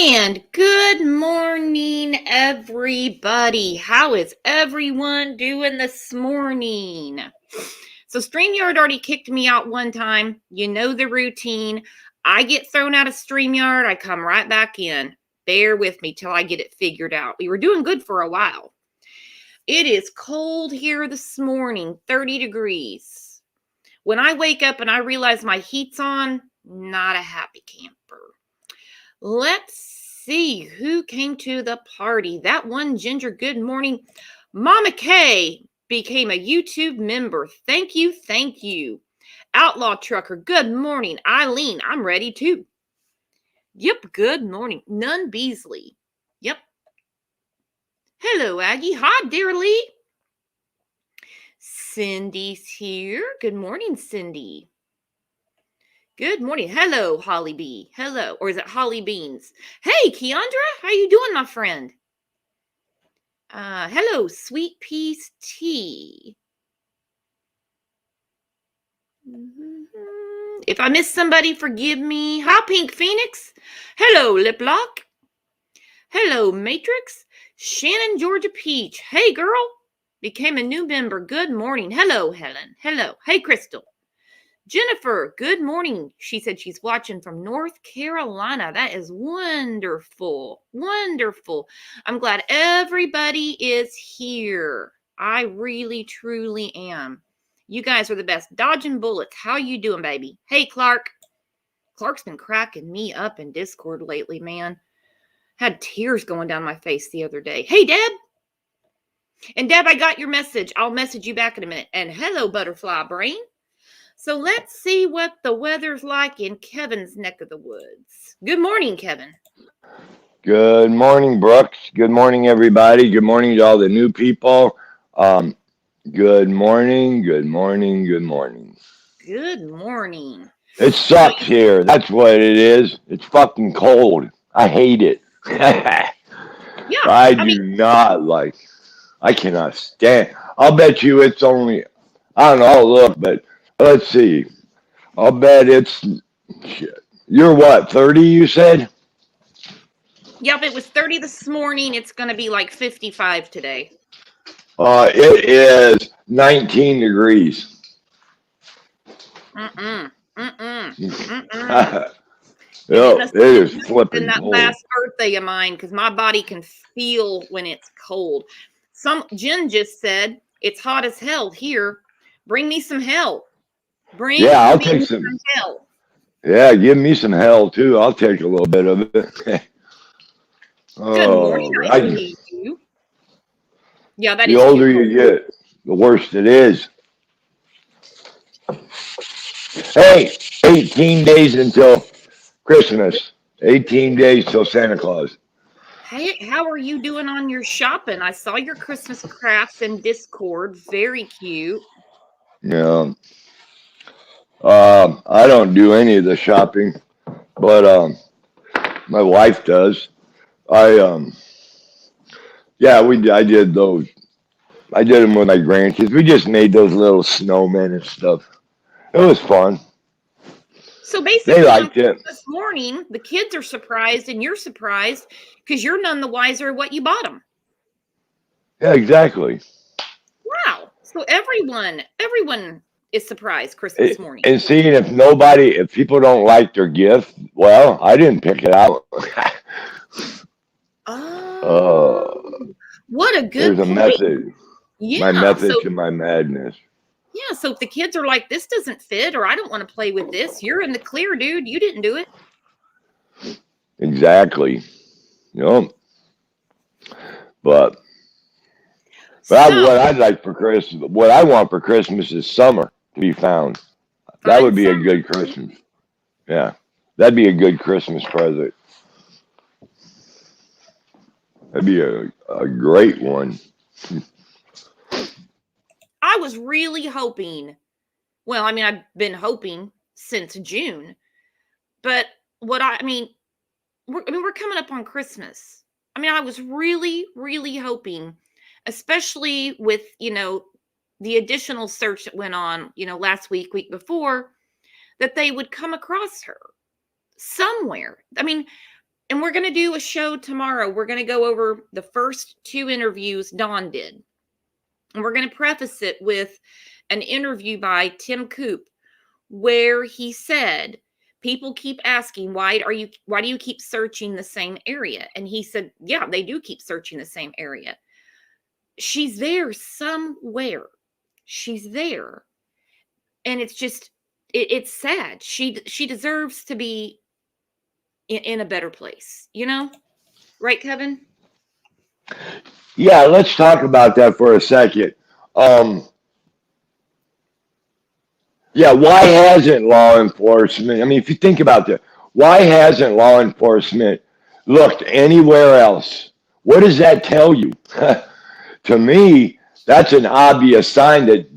And good morning, everybody. How is everyone doing this morning? So StreamYard already kicked me out one time. You know the routine. I get thrown out of StreamYard. I come right back in. Bear with me till I get it figured out. We were doing good for a while. It is cold here this morning, 30 degrees. When I wake up and I realize my heat's on, not a happy camper. Let's see who came to the party. That one ginger, good morning. Mama K became a YouTube member. Thank you, thank you. Outlaw Trucker, good morning. Eileen, I'm ready too. Yep, good morning. Nunn Beasley. Yep. Hello, Aggie. Hi, dearly. Cindy's here. Good morning, Cindy. Good morning. Hello, Holly B. Hello. Or is it Holly Beans? Hey, Keandra. How you doing, my friend? Hello, Sweet Peas Tea. If I missed somebody, forgive me. Hi, Pink Phoenix. Hello, Lip Lock. Hello, Matrix. Shannon Georgia Peach. Hey, girl. Became a new member. Good morning. Hello, Helen. Hello. Hey, Crystal. Jennifer, good morning. She said she's watching from North Carolina. That is wonderful. Wonderful. I'm glad everybody is here. I really, truly am. You guys are the best. Dodging bullets. How you doing, baby? Hey, Clark. Clark's been cracking me up in Discord lately, man. Had tears going down my face the other day. Hey, Deb. And Deb, I got your message. I'll message you back in a minute. And hello, Butterfly Brain. So let's see what the weather's like in Kevin's neck of the woods. Good morning, Kevin. Good morning, Brooks. Good morning, everybody. Good morning to all the new people. Good morning, good morning, good morning. Good morning. It sucks here. That's what it is. It's fucking cold. I hate it. Yeah. I do not like. I cannot stand. I'll bet you it's only. I don't know. I'll look, but let's see. I'll bet it's. Shit. You're what? 30? You said. Yep, it was 30 this morning. It's going to be like 55 today. It is 19 degrees. Mm-mm. It is flipping in that cold. last birthday of mine because my body can feel when it's cold. Jen just said it's hot as hell here. Bring me some hell. Yeah, I'll take some hell. Yeah, give me some hell too. I'll take a little bit of it. Good morning, I see you. Yeah, that the is older you get, the worse it is. Hey, 18 days until Christmas. 18 days till Santa Claus. Hey, how are you doing on your shopping? I saw your Christmas crafts in Discord. Very cute. Yeah. I don't do any of the shopping, but my wife does. I did those. I did them with my grandkids. We just made those little snowmen and stuff. It was fun. So basically, They liked it. this morning, the kids are surprised and you're surprised because you're none the wiser what you bought them. Yeah, exactly. Wow. So everyone is surprised Christmas morning. And seeing if people don't like their gift, well, I didn't pick it out. What a good There's a point. method. Yeah. My method to my madness. Yeah, so if the kids are like, this doesn't fit, or I don't want to play with this, you're in the clear, dude. You didn't do it. Exactly. You know. But what I'd like for Christmas, what I want for Christmas is summer to be found. That would be a good Christmas. Yeah. That'd be a good Christmas present. That'd be a great one. I was really hoping, well, I mean, I've been hoping since June, but we're coming up on Christmas. I mean, I was really, really hoping, especially with, the additional search that went on, last week before, that they would come across her somewhere. I mean, And we're going to do a show tomorrow. We're going to go over the first 2 interviews Dawn did. And we're going to preface it with an interview by Tim Coop, where he said, people keep asking, why do you keep searching the same area? And he said, yeah, they do keep searching the same area. She's there somewhere. She's there. And it's just, it's sad. She deserves to be in a better place, you know? Right, Kevin? Yeah, let's talk about that for a second. Yeah, why hasn't law enforcement, I mean, if you think about that, why hasn't law enforcement looked anywhere else? What does that tell you? To me, that's an obvious sign that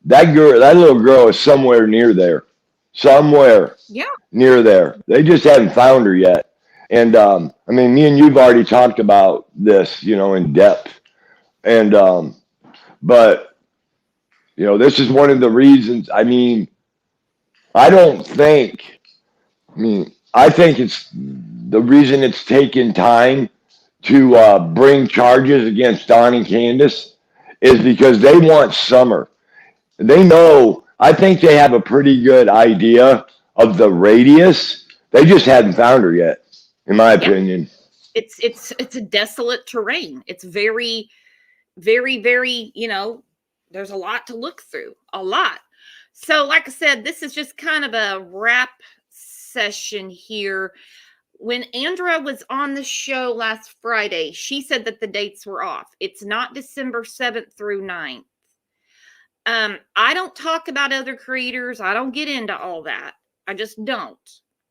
that little girl is somewhere near there. Somewhere Yeah. near there. They just haven't found her yet. And I mean, me and you've already talked about this, in depth. And but this is one of the reasons. I mean, I think it's the reason it's taken time to bring charges against Don and Candace is because they want Summer. They know, I think they have a pretty good idea of the radius. They just hadn't found her yet, in my opinion. It's a desolate terrain. It's very, very, very, there's a lot to look through, a lot. So like I said, this is just kind of a wrap session here. When Andra was on the show last Friday, she said that the dates were off. It's not December 7th through 9th. I don't talk about other creators. I don't get into all that. I just don't.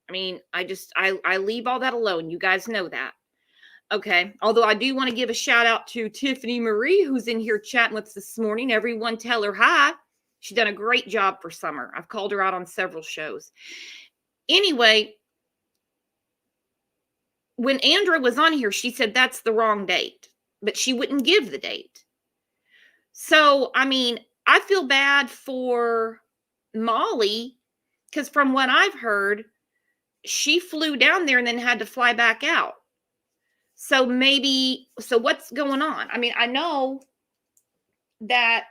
I mean, I leave all that alone. You guys know that. Okay. Although I do want to give a shout out to Tiffany Marie, who's in here chatting with us this morning. Everyone tell her hi. She's done a great job for Summer. I've called her out on several shows. Anyway, when Andra was on here, she said that's the wrong date, but she wouldn't give the date. So, I mean, I feel bad for Molly because from what I've heard, she flew down there and then had to fly back out. So what's going on? I mean, I know that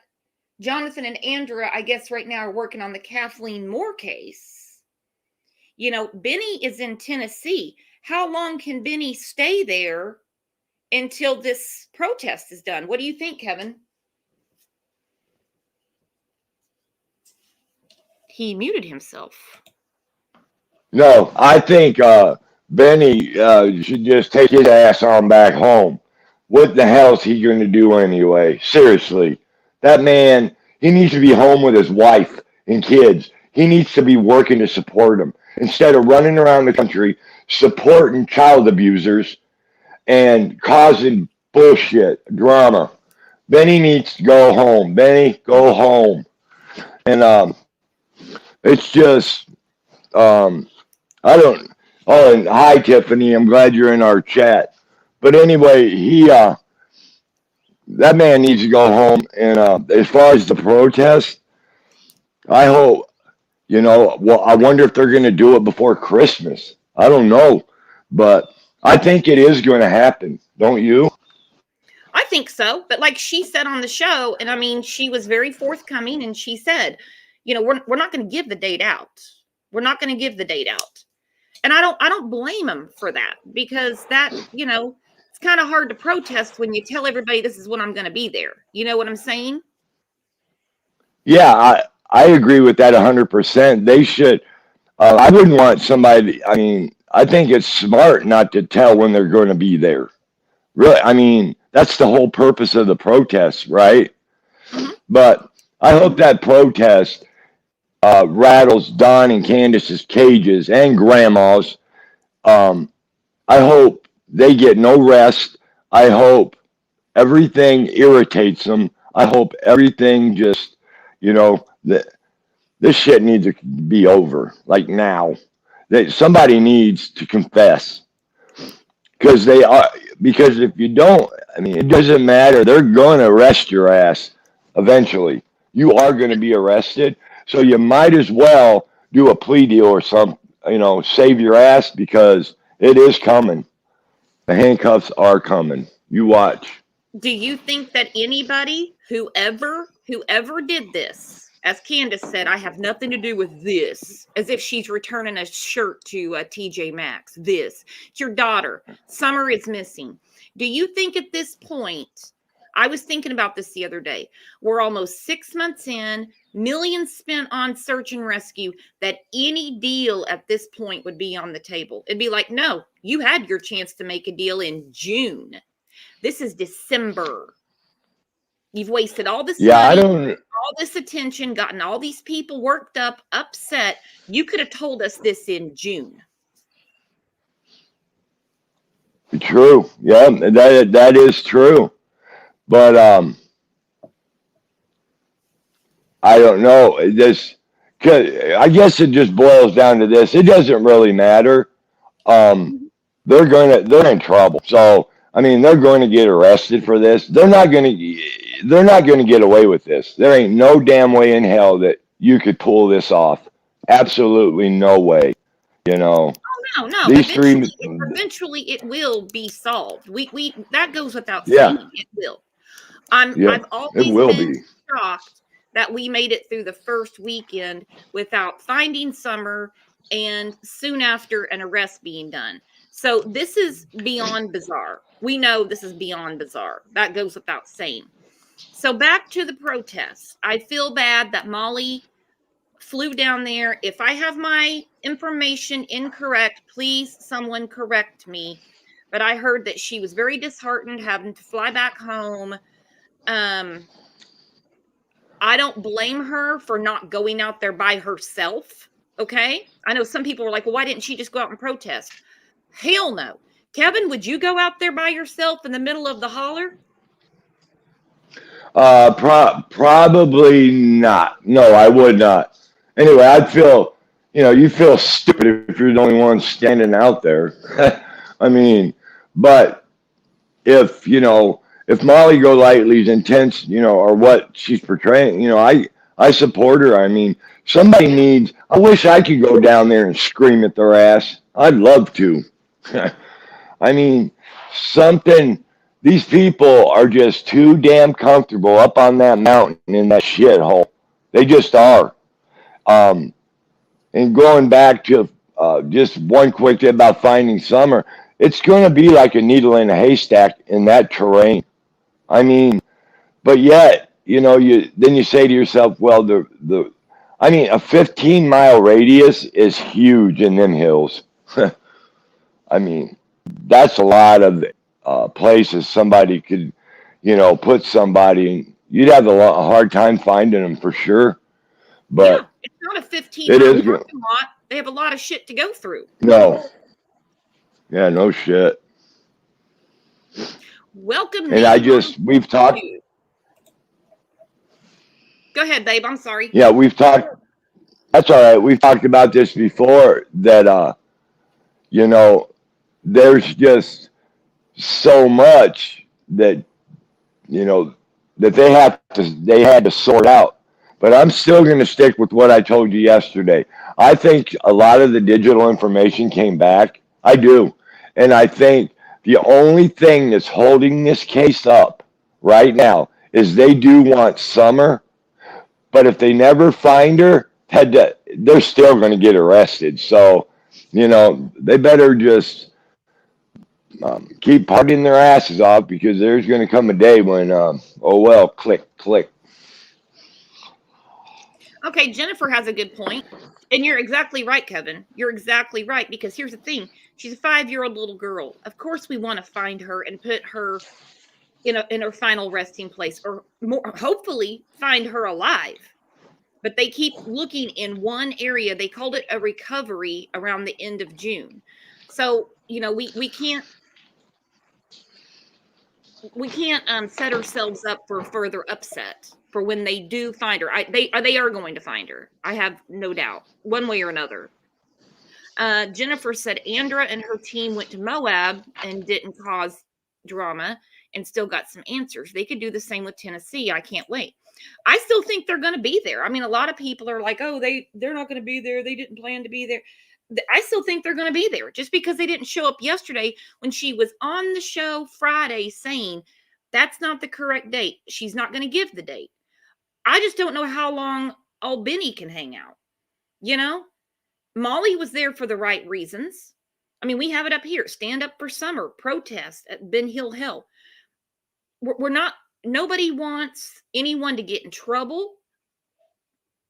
Jonathan and Andra, I guess right now are working on the Kathleen Moore case. Benny is in Tennessee. How long can Benny stay there until this protest is done? What do you think, Kevin? He muted himself. No, I think Benny should just take his ass on back home. What the hell is he going to do anyway? Seriously. That man, he needs to be home with his wife and kids. He needs to be working to support them instead of running around the country supporting child abusers and causing bullshit, drama. Benny needs to go home. Benny, go home. And it's just, I don't. Oh, and hi, Tiffany. I'm glad you're in our chat. But anyway, that man needs to go home. And as far as the protest, I hope, well, I wonder if they're going to do it before Christmas. I don't know. But I think it is going to happen. Don't you? I think so. But like she said on the show, and I mean, she was very forthcoming and she said, we're not going to give the date out. We're not going to give the date out. And I don't blame them for that because that, it's kind of hard to protest when you tell everybody this is when I'm going to be there. You know what I'm saying? Yeah, I agree with that 100%. They should. I wouldn't want somebody. I mean, I think it's smart not to tell when they're going to be there. Really, I mean, that's the whole purpose of the protest, right? Mm-hmm. But I hope that protest rattles Don and Candace's cages and Grandma's. I hope they get no rest. I hope everything irritates them. I hope everything just, this shit needs to be over, like now. Somebody needs to confess. Because if you don't, I mean, it doesn't matter. They're going to arrest your ass eventually. You are going to be arrested. So you might as well do a plea deal or save your ass because It is coming. The handcuffs are coming. You watch. Do you think that anybody, whoever did this, as Candace said, I have nothing to do with this, as if she's returning a shirt to TJ Maxx. This, it's your daughter. Summer is missing. Do you think at this point, I was thinking about this the other day, we're almost 6 months in, millions spent on search and rescue, that any deal at this point would be on the table? It'd be like, no, you had your chance to make a deal in June. This is December. You've wasted all this Yeah, I money, don't. all this attention, gotten all these people worked up, upset. You could have told us this in June. True. Yeah, that is true. But I don't know. I guess it just boils down to this. It doesn't really matter. They're in trouble. So I mean, they're going to get arrested for this. They're not going to get away with this. There ain't no damn way in hell that you could pull this off. Absolutely no way. You know, No. these three. Eventually it will be solved. We that goes without Yeah. saying. It will. Yeah, I've always it will been be. shocked that we made it through the first weekend without finding Summer and soon after an arrest being done. So this is beyond bizarre. We know this is beyond bizarre. That goes without saying. So back to the protests. I feel bad that Molly flew down there. If I have my information incorrect, please someone correct me. But I heard that she was very disheartened having to fly back home. I don't blame her for not going out there by herself. Okay. I know some people were like, well, why didn't she just go out and protest? Hell no. Kevin, would you go out there by yourself in the middle of the holler? Probably not. No, I would not. Anyway, you feel stupid if you're the only one standing out there. I mean, but if Molly Golightly's intense, or what she's portraying, I support her. I mean, I wish I could go down there and scream at their ass. I'd love to. I mean, these people are just too damn comfortable up on that mountain in that shithole. They just are. And going back to just one quick thing about finding Summer, it's going to be like a needle in a haystack in that terrain. I mean, but yet, then you say to yourself, well, a 15-mile radius is huge in them hills. I mean, that's a lot of places somebody could, put somebody in. You'd have a hard time finding them for sure. But yeah, it's not a 15-mile parking lot. They have a lot of shit to go through. No. Yeah, no shit. Welcome. And we've talked. Go ahead, babe. I'm sorry. Yeah, we've talked. That's all right. We've talked about this before that, there's just so much that, that they had to sort out. But I'm still going to stick with what I told you yesterday. I think a lot of the digital information came back. I do. And I think the only thing that's holding this case up right now is they do want Summer. But if they never find her, they're still going to get arrested. So, they better just keep partying their asses off, because there's going to come a day when, click, click. Okay, Jennifer has a good point. And you're exactly right, Kevin. You're exactly right. Because here's the thing. She's a 5-year-old little girl. Of course we want to find her and put her in her final resting place, or more, hopefully find her alive. But they keep looking in one area. They called it a recovery around the end of June. So, we can't set ourselves up for further upset for when they do find her. They are going to find her. I have no doubt, one way or another. Jennifer said Andra and her team went to Moab and didn't cause drama and still got some answers. They could do the same with Tennessee. I can't wait. I still think they're going to be there. I mean, a lot of people are like, oh, they're not going to be there. They didn't plan to be there. I still think they're going to be there. Just because they didn't show up yesterday when she was on the show Friday saying that's not the correct date. She's not going to give the date. I just don't know how long old Benny can hang out. You know, Molly was there for the right reasons. I mean, we have it up here. Stand up for summer, protest at Ben Hill Hill. We're not, nobody wants anyone to get in trouble.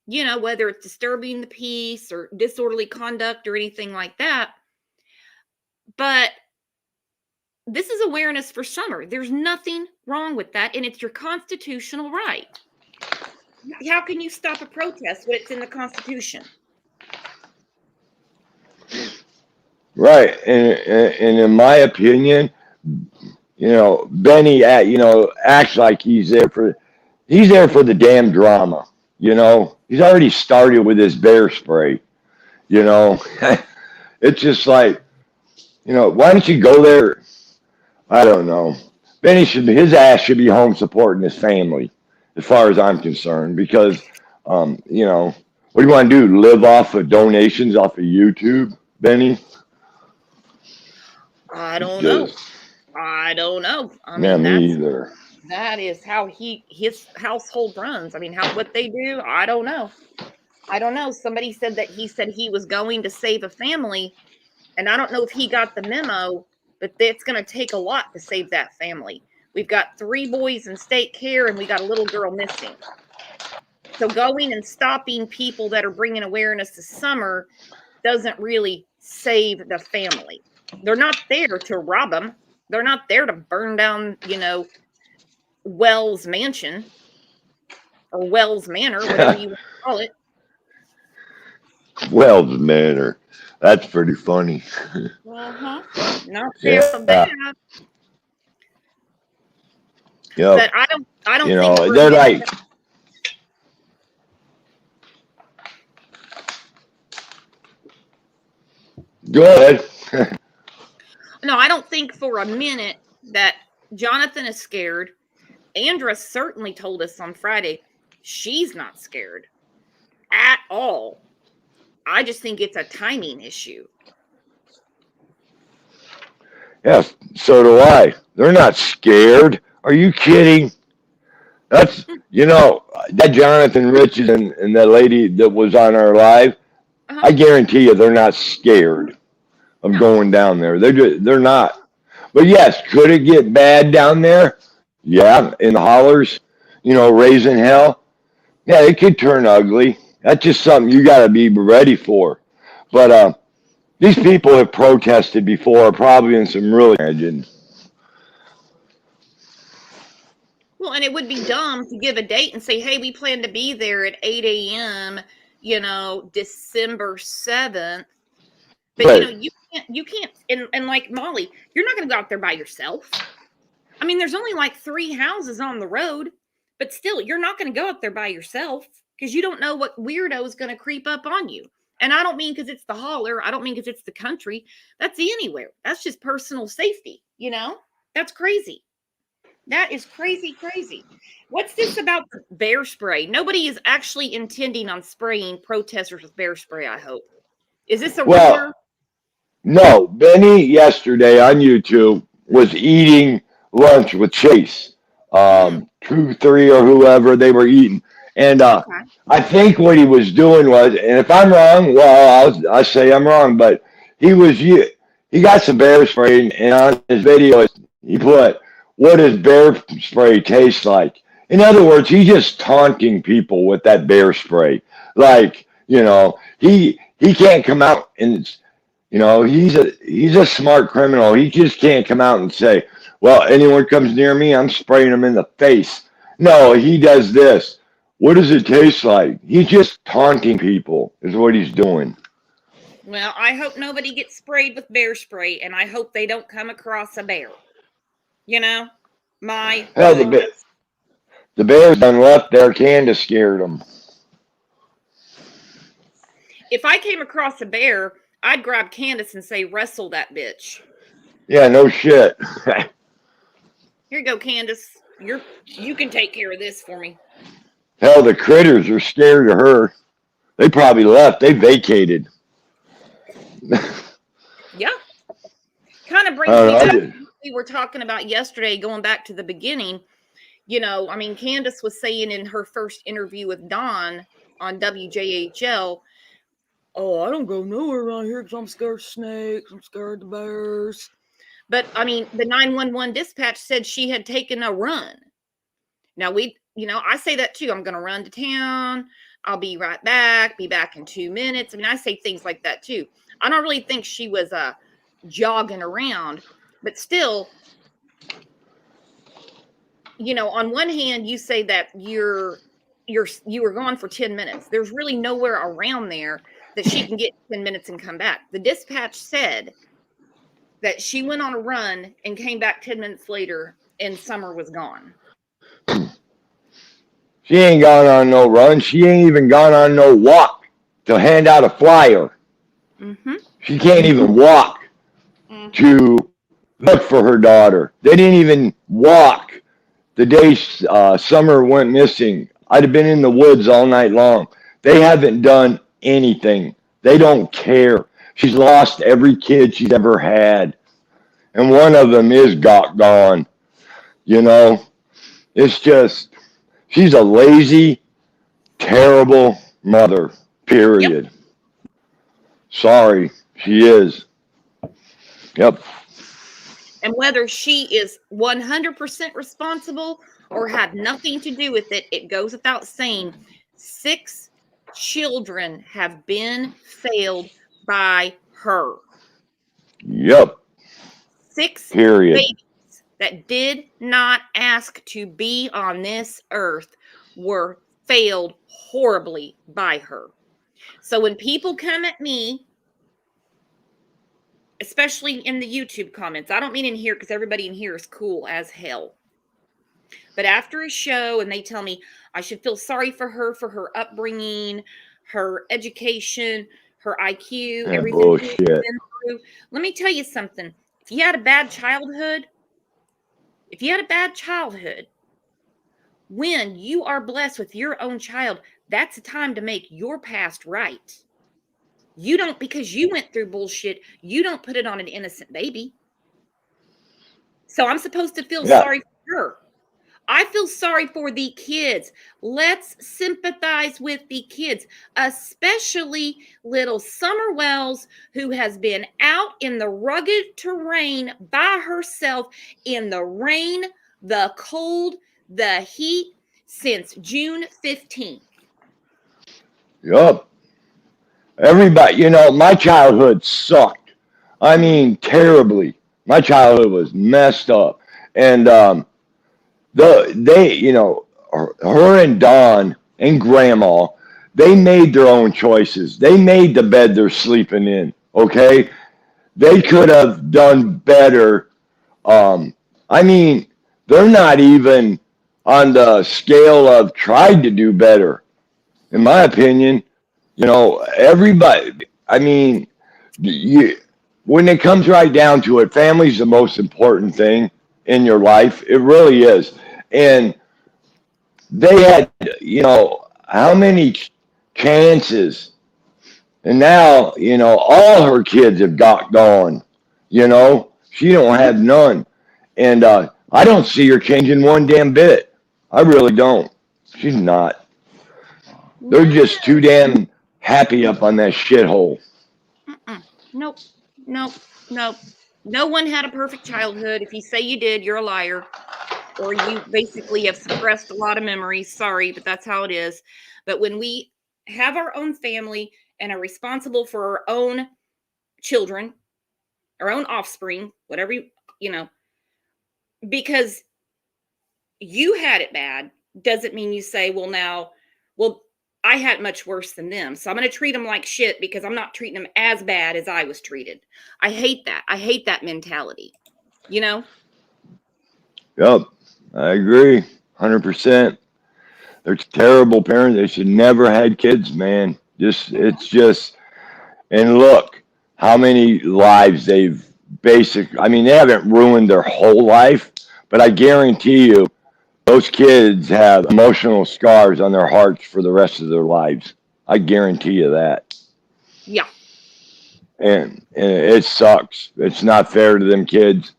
You know, whether it's disturbing the peace or disorderly conduct or anything like that. But this is awareness for summer. There's nothing wrong with that. And it's your constitutional right. How can you stop a protest when it's in the Constitution? Right. And in my opinion, you know, Benny, acts like he's there for the damn drama. You know, he's already started with his bear spray. You know, it's just like, you know, why don't you go there? I don't know. Benny his ass should be home supporting his family, as far as I'm concerned, because, you know, what do you want to do? Live off of donations off of YouTube, Benny? I don't know. I don't know. I mean, me either. That is how his household runs. I mean, what they do, I don't know. I don't know. Somebody said that he was going to save a family, and I don't know if he got the memo, but it's going to take a lot to save that family. We've got 3 boys in state care, and we got a little girl missing. So going and stopping people that are bringing awareness to summer doesn't really save the family. They're not there to rob them. They're not there to burn down, you know, Wells Mansion or Wells Manor, whatever you want to call it. Wells Manor. That's pretty funny. Not there for that. Yep. But I don't you think know, they're like, go ahead. No, I don't think for a minute that Jonathan is scared. Andra certainly told us on Friday she's not scared at all. I just think it's a timing issue. Yes, so do I. They're not scared. Are you kidding? That's, you know, that Jonathan Riches and that lady that was on our live, I guarantee you they're not scared of going down there. They're not. But yes, could it get bad down there? Yeah, in the hollers, you know, raising hell. Yeah, it could turn ugly. That's just something you got to be ready for. But these people have protested before, probably in some really imagine. Well, and it would be dumb to give a date and say, hey, we plan to be there at 8 a.m., you know, December 7th. But, right. You know, you can't, and like Molly, you're not going to go out there by yourself. I mean, there's only like 3 houses on the road, but still, you're not going to go out there by yourself because you don't know what weirdo is going to creep up on you. And I don't mean because it's the holler. I don't mean because it's the country. That's anywhere. That's just personal safety, you know? That's crazy. That is crazy, crazy. What's this about the bear spray? Nobody is actually intending on spraying protesters with bear spray, I hope. Is this a rumor? No. Benny yesterday on YouTube was eating lunch with Chase. 2, 3, or whoever they were eating. And I think what he was doing was, and if I'm wrong, well, I'll say I'm wrong, but he got some bear spray, and on his video, he put, what does bear spray taste like? In other words, he's just taunting people with that bear spray. Like, you know, he can't come out and, you know, he's a smart criminal. He just can't come out and say, well, anyone comes near me, I'm spraying them in the face. No, he does this. What does it taste like? He's just taunting people is what he's doing. Well, I hope nobody gets sprayed with bear spray, and I hope they don't come across a bear. You know? Hell, the bears done left there. Candace scared them. If I came across a bear, I'd grab Candace and say, wrestle that bitch. Yeah, no shit. Here you go, Candace. You can take care of this for me. Hell, the critters are scared of her. They probably left. They vacated. Yeah. Kind of brings I me don't back know. to what we were talking about yesterday, going back to the beginning. You know, I mean, Candace was saying in her first interview with Dawn on WJHL, oh, I don't go nowhere around here because I'm scared of snakes, I'm scared of the bears. But I mean, the 911 dispatch said she had taken a run. Now I say that too. I'm going to run to town. I'll be right back, be back in 2 minutes. I mean, I say things like that too. I don't really think she was jogging around, but still, on one hand, you say that you were gone for 10 minutes. There's really nowhere around there that she can get 10 minutes and come back. The dispatch said that she went on a run and came back 10 minutes later and Summer was gone. She ain't gone on no run. She ain't even gone on no walk to hand out a flyer. Mm-hmm. She can't even walk to look for her daughter. They didn't even walk the day Summer went missing. I'd have been in the woods all night long. They haven't done anything. They don't care. She's lost every kid she's ever had. And one of them is gone. You know, it's just, she's a lazy, terrible mother, period. Yep. Sorry, she is. Yep. And whether she is 100% responsible or had nothing to do with it, it goes without saying 6 children have been failed by her. Yep. 6 Period. babies that did not ask to be on this earth were failed horribly by her. So when people come at me, especially in the YouTube comments, I don't mean in here because everybody in here is cool as hell. But after a show and they tell me I should feel sorry for her upbringing, her education, her IQ, everything she's Bullshit. been through. Let me tell you something. If you had a bad childhood, when you are blessed with your own child, that's the time to make your past right. You don't, because you went through bullshit, you don't put it on an innocent baby. So I'm supposed to feel sorry for her. I feel sorry for the kids. Let's sympathize with the kids, especially little Summer Wells, who has been out in the rugged terrain by herself in the rain, the cold, the heat since June 15th. Yep. Everybody, my childhood sucked. I mean, terribly. My childhood was messed up. And her and Dawn and Grandma, they made their own choices. They made the bed they're sleeping in, okay? They could have done better. I mean, they're not even on the scale of tried to do better, in my opinion. Everybody, I mean, when it comes right down to it, family's the most important thing in your life. It really is. And they had, how many chances? And now, all her kids have gone. She don't have none. And I don't see her changing one damn bit. I really don't. She's not. They're just too damn happy up on that shithole. Nope. No one had a perfect childhood. If you say you did, you're a liar. Or you basically have suppressed a lot of memories. Sorry, but that's how it is. But when we have our own family and are responsible for our own children, our own offspring, whatever, because you had it bad, doesn't mean you say, well, I had much worse than them, so I'm going to treat them like shit because I'm not treating them as bad as I was treated. I hate that. I hate that mentality, Yep, I agree, 100%. They're terrible parents. They should never had kids, man. And look how many lives they haven't ruined their whole life, but I guarantee you, those kids have emotional scars on their hearts for the rest of their lives. I guarantee you that. Yeah. and it sucks. It's not fair to them kids.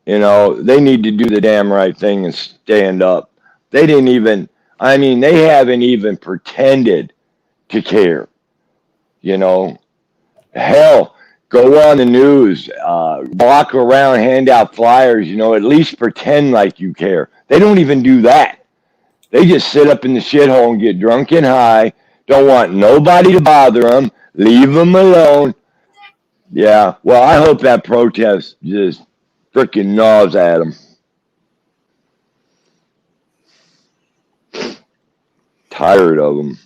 You know, they need to do the damn right thing and stand up. They didn't even, I mean, they haven't even pretended to care. You know, hell, go on the news, walk around, hand out flyers, you know, at least pretend like you care. They don't even do that. They just sit up in the shithole and get drunk and high, don't want nobody to bother them, leave them alone. Yeah, well, I hope that protest just freaking gnaws at them. Tired of them.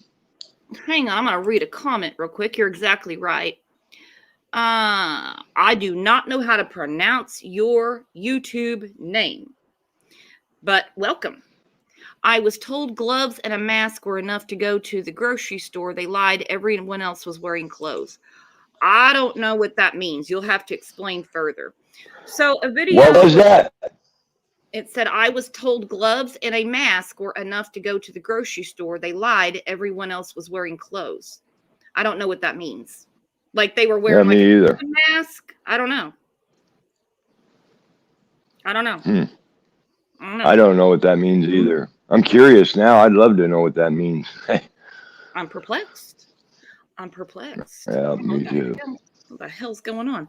Hang on, I'm going to read a comment real quick. You're exactly right. I do not know how to pronounce your YouTube name, but welcome. I was told gloves and a mask were enough to go to the grocery store. They lied. Everyone else was wearing clothes. I don't know what that means. You'll have to explain further. So a video. What was that? It said, I was told gloves and a mask were enough to go to the grocery store. They lied. Everyone else was wearing clothes. I don't know what that means. Like they were wearing me either. A mask. I don't know. I don't know. I don't know what that means either. I'm curious now. I'd love to know what that means. I'm perplexed. Yeah, me too. What the hell's going on?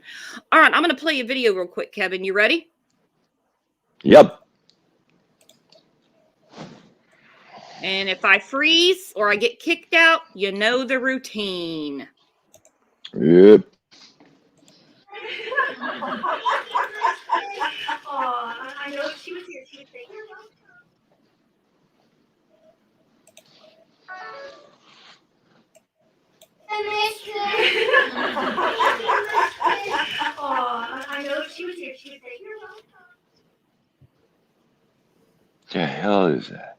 All right, I'm going to play a video real quick, Kevin. You ready? Yep. And if I freeze or I get kicked out, you know the routine. Yep. I know if she was here, she would say, I know if she was here, she would say, you're welcome. What the hell is that?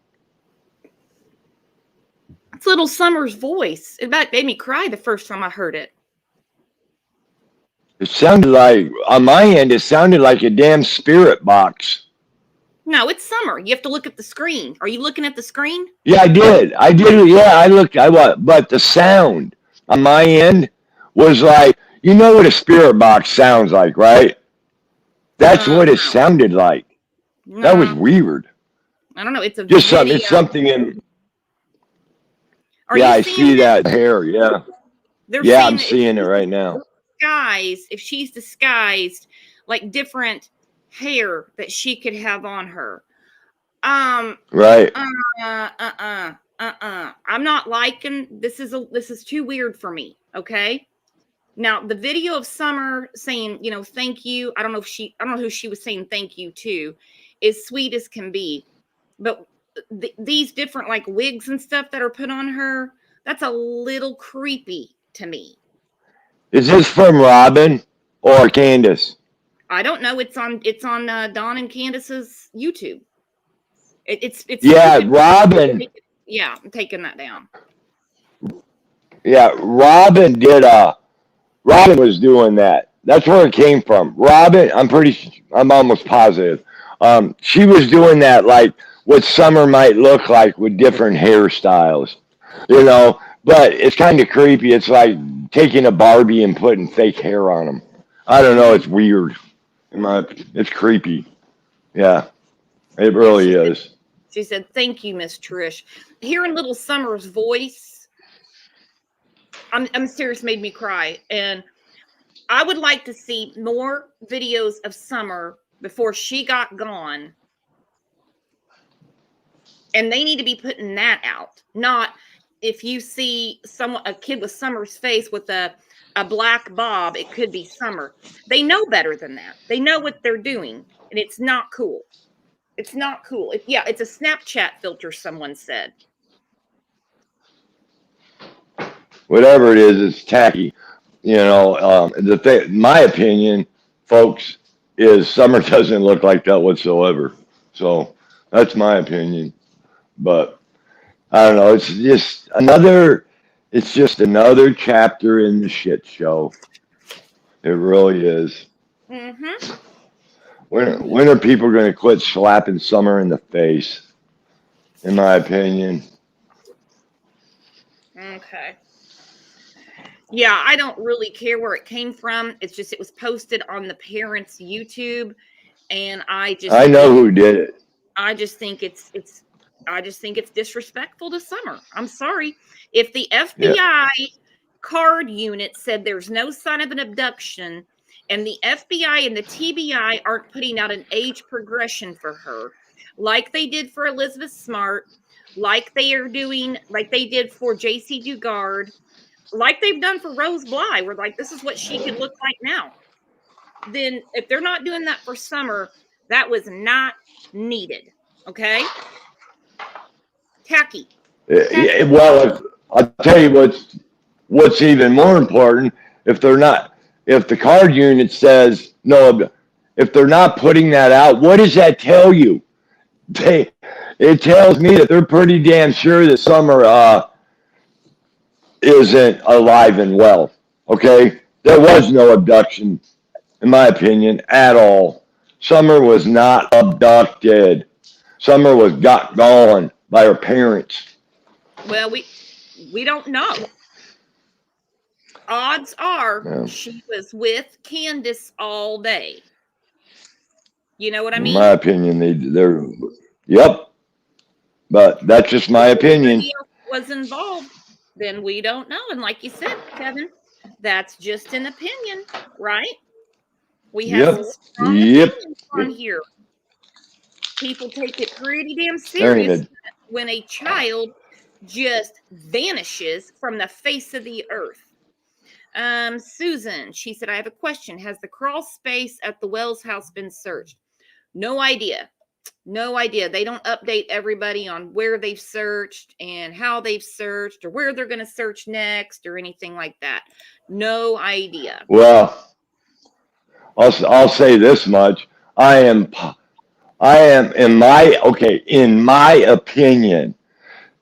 It's Little Summer's voice. It about made me cry the first time I heard it. It sounded like, on my end, it sounded like a damn spirit box. No, it's Summer. You have to look at the screen. Are you looking at the screen? Yeah, I did. Yeah, I looked. But the sound on my end was like, you know what a spirit box sounds like, right? That's what it sounded like. No. That was weird. I don't know. It's a Just video. something. It's something in. Are yeah, you I seeing see it? that hair. Yeah. They're Yeah, saying I'm that seeing it right now. if she's disguised, like different hair that she could have on her. Right. I'm not liking this. This is too weird for me. Okay. Now the video of Summer saying, you know, thank you. I don't know who she was saying thank you to, is sweet as can be, but these different like wigs and stuff that are put on her, that's a little creepy to me. Is this from Robin or Candace? I don't know. It's on Dawn and Candace's YouTube. It's yeah, Robin. Yeah, I'm taking that down. Yeah, Robin was doing that. That's where it came from. Robin, I'm almost positive. She was doing that like what Summer might look like with different hairstyles, you know, but it's kind of creepy. It's like taking a Barbie and putting fake hair on them. I don't know. It's weird. It's creepy. Yeah, it really is. She said, thank you, Miss Trish. Hearing Little Summer's voice, I'm serious, made me cry. And I would like to see more videos of Summer before she got gone. And they need to be putting that out. Not if you see a kid with Summer's face with a black bob, it could be Summer. They know better than that. They know what they're doing. And it's not cool. It's not cool. It's a Snapchat filter, someone said. Whatever it is, it's tacky. You know, my opinion, folks, is Summer doesn't look like that whatsoever. So that's my opinion. But I don't know. It's just another chapter in the shit show. It really is. Mm-hmm. When are people going to quit slapping Summer in the face? In my opinion. Okay. Yeah, I don't really care where it came from. It's just it was posted on the parents' YouTube, and I know who did it. I just think it's disrespectful to Summer. I'm sorry. If the Yeah. FBI card unit said there's no sign of an abduction and the FBI and the TBI aren't putting out an age progression for her, like they did for Elizabeth Smart, like they did for JC Dugard, like they've done for Rose Bly, where like this is what she could look like now. Then if they're not doing that for Summer, that was not needed. Okay? Tacky. Yeah, well, I'll tell you what's even more important. If the card unit says no, if they're not putting that out, what does that tell you? It tells me that they're pretty damn sure that Summer isn't alive and well. Okay, there was no abduction, in my opinion, at all. Summer was not abducted. Summer was got gone by her parents. Well, we don't know. Odds are Yeah. she was with Candace all day. You know what I In mean? my opinion, they're yep. But that's just my opinion. If else was involved, then we don't know. And like you said, Kevin, that's just an opinion, right? We have some Yep. strong Yep. opinions on here. People take it pretty damn There ain't serious when a child just vanishes from the face of the earth. Susan, she said, I have a question. Has the crawl space at the Wells house been searched? No idea. No idea. They don't update everybody on where they've searched and how they've searched or where they're going to search next or anything like that. No idea. Well, I'll say this much. I am in my opinion,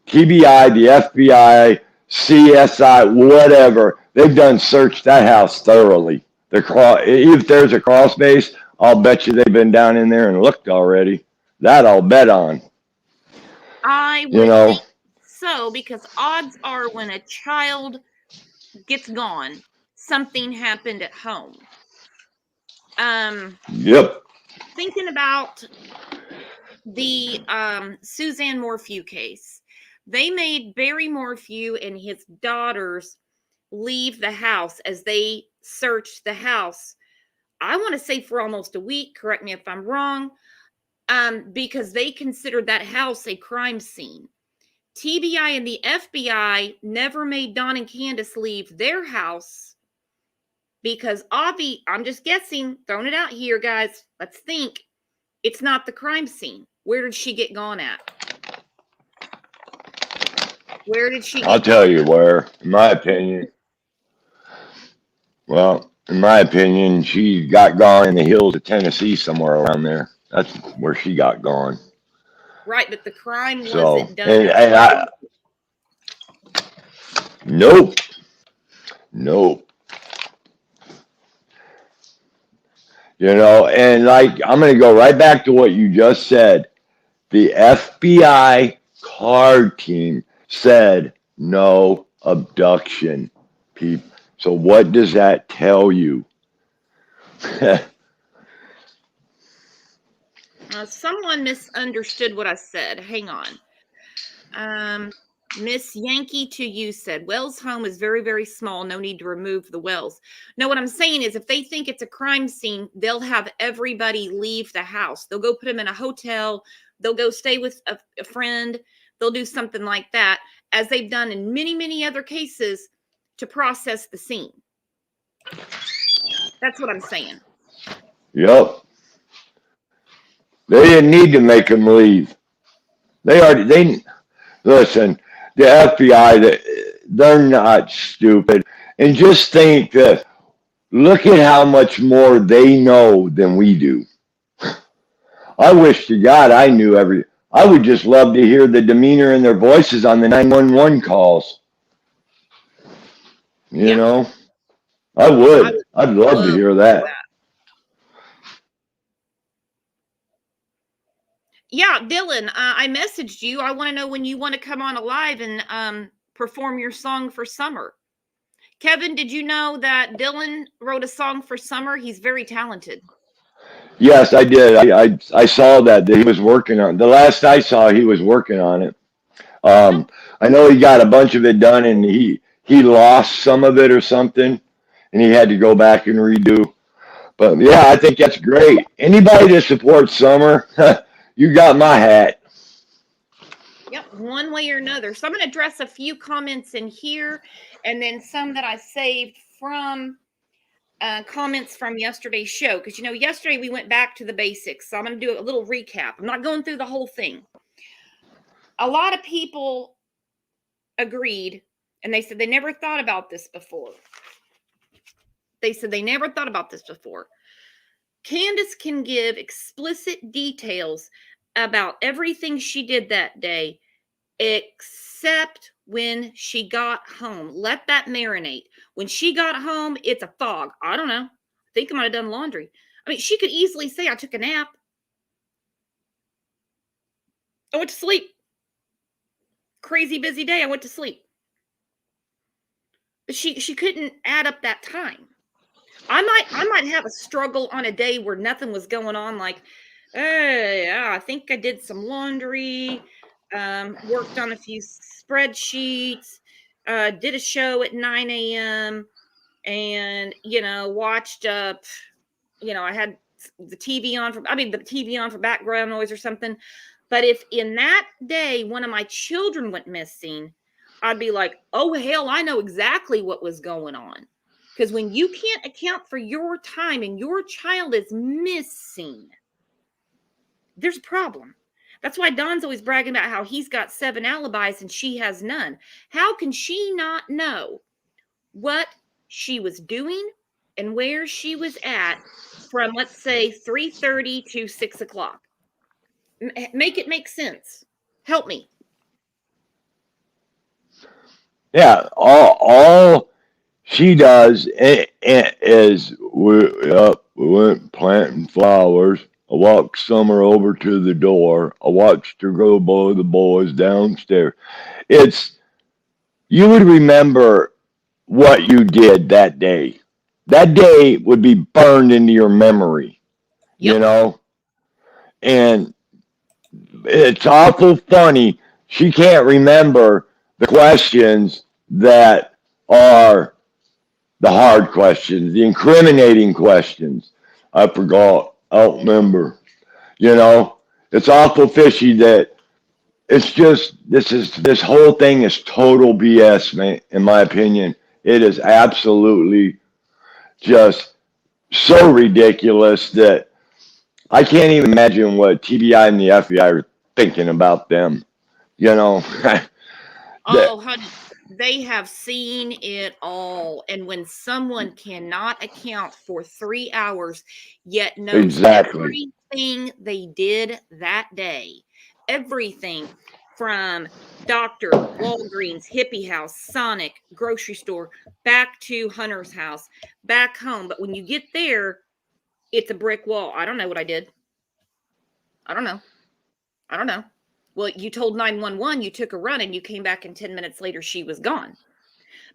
TBI, the FBI, CSI, whatever, they've done searched that house thoroughly. If there's a crawl space, I'll bet you they've been down in there and looked already. That I'll bet on. I You would know, think so, because odds are when a child gets gone, something happened at home. yep. Thinking about the Suzanne Morphew case, they made Barry Morphew and his daughters leave the house as they searched the house. I want to say for almost a week. Correct me if I'm wrong. Because they considered that house a crime scene. TBI and the FBI never made Don and Candace leave their house because I'm just guessing, throwing it out here, guys. Let's think. It's not the crime scene. Where did she get gone at? Where did she I'll get tell you where, in my opinion. Well, in my opinion, she got gone in the hills of Tennessee, somewhere around there. That's where she got gone. right? But the crime So, wasn't done. and nope, nope. You know, and like, I'm going to go right back to what you just said. The FBI card team said no abduction. People. So what does that tell you? Someone misunderstood what I said. Hang on. Miss Yankee to you said, Wells' home is very, very small. No need to remove the wells. No, what I'm saying is if they think it's a crime scene, they'll have everybody leave the house. They'll go put them in a hotel. They'll go stay with a friend. They'll do something like that, as they've done in many, many other cases to process the scene. That's what I'm saying. Yep. They didn't need to make them leave. They listen, the FBI, they're not stupid. And just think this, look at how much more they know than we do. I wish to God I knew I would just love to hear the demeanor in their voices on the 911 calls. You know? I would. I'd love to hear that. Yeah, Dylan, I messaged you. I want to know when you want to come on alive and perform your song for Summer. Kevin, did you know that Dylan wrote a song for Summer? He's very talented. Yes, I did. I saw that he was working on. The last I saw, he was working on it. No, I know he got a bunch of it done, and he lost some of it or something, and he had to go back and redo. But yeah, I think that's great. Anybody that supports Summer, you got my hat. yep, one way or another. So I'm going to address a few comments in here and then some that I saved from comments from yesterday's show. Because, yesterday we went back to the basics. So I'm going to do a little recap. I'm not going through the whole thing. A lot of people agreed and they said they never thought about this before. Candace can give explicit details about everything she did that day, except when she got home. Let that marinate. When she got home, it's a fog. I don't know. I think I might have done laundry. I mean, she could easily say, I took a nap. I went to sleep. Crazy busy day. I went to sleep. But she couldn't add up that time. I might have a struggle on a day where nothing was going on, like, hey, I think I did some laundry, worked on a few spreadsheets, did a show at 9 a.m. and, watched, I had the TV on for background noise or something. But if in that day, one of my children went missing, I'd be like, oh, hell, I know exactly what was going on. Because when you can't account for your time and your child is missing, there's a problem. That's why Don's always bragging about how he's got 7 alibis and she has none. How can she not know what she was doing and where she was at from, let's say, 3:30 to 6 o'clock? Make it make sense. Help me. Yeah, all she does is we went planting flowers. I walked Summer over to the door. I watched her go by the boys downstairs. You would remember what you did that day. That day would be burned into your memory, Yep. And it's awful funny. She can't remember the questions that are the hard questions, the incriminating questions. I forgot. I don't remember. It's awful fishy that it's just this whole thing is total BS, man. In my opinion, it is absolutely just so ridiculous that I can't even imagine what TBI and the FBI are thinking about them. Oh, honey, they have seen it all. And when someone cannot account for 3 hours, yet knows Exactly. everything they did that day, everything from doctor, Walgreens, hippie house, Sonic, grocery store, back to Hunter's house, back home. But when you get there, it's a brick wall. I don't know what I did. I don't know. Well, you told 911 you took a run and you came back and 10 minutes later she was gone.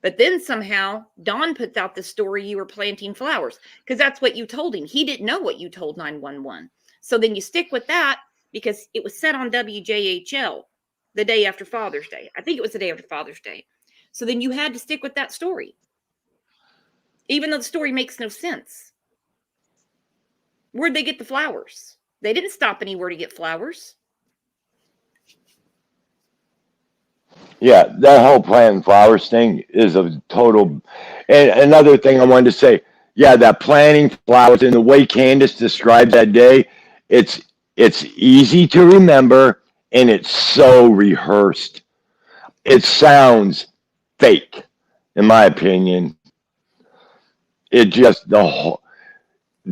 But then somehow Don puts out the story you were planting flowers because that's what you told him. He didn't know what you told 911. So then you stick with that because it was said on WJHL the day after Father's Day. I think it was the day after Father's Day. So then you had to stick with that story, even though the story makes no sense. Where'd they get the flowers? They didn't stop anywhere to get flowers. Yeah, that whole planting flowers thing is a total. And another thing I wanted to say, yeah, that planting flowers and the way Candace describes that day, it's easy to remember and it's so rehearsed. It sounds fake, in my opinion. It just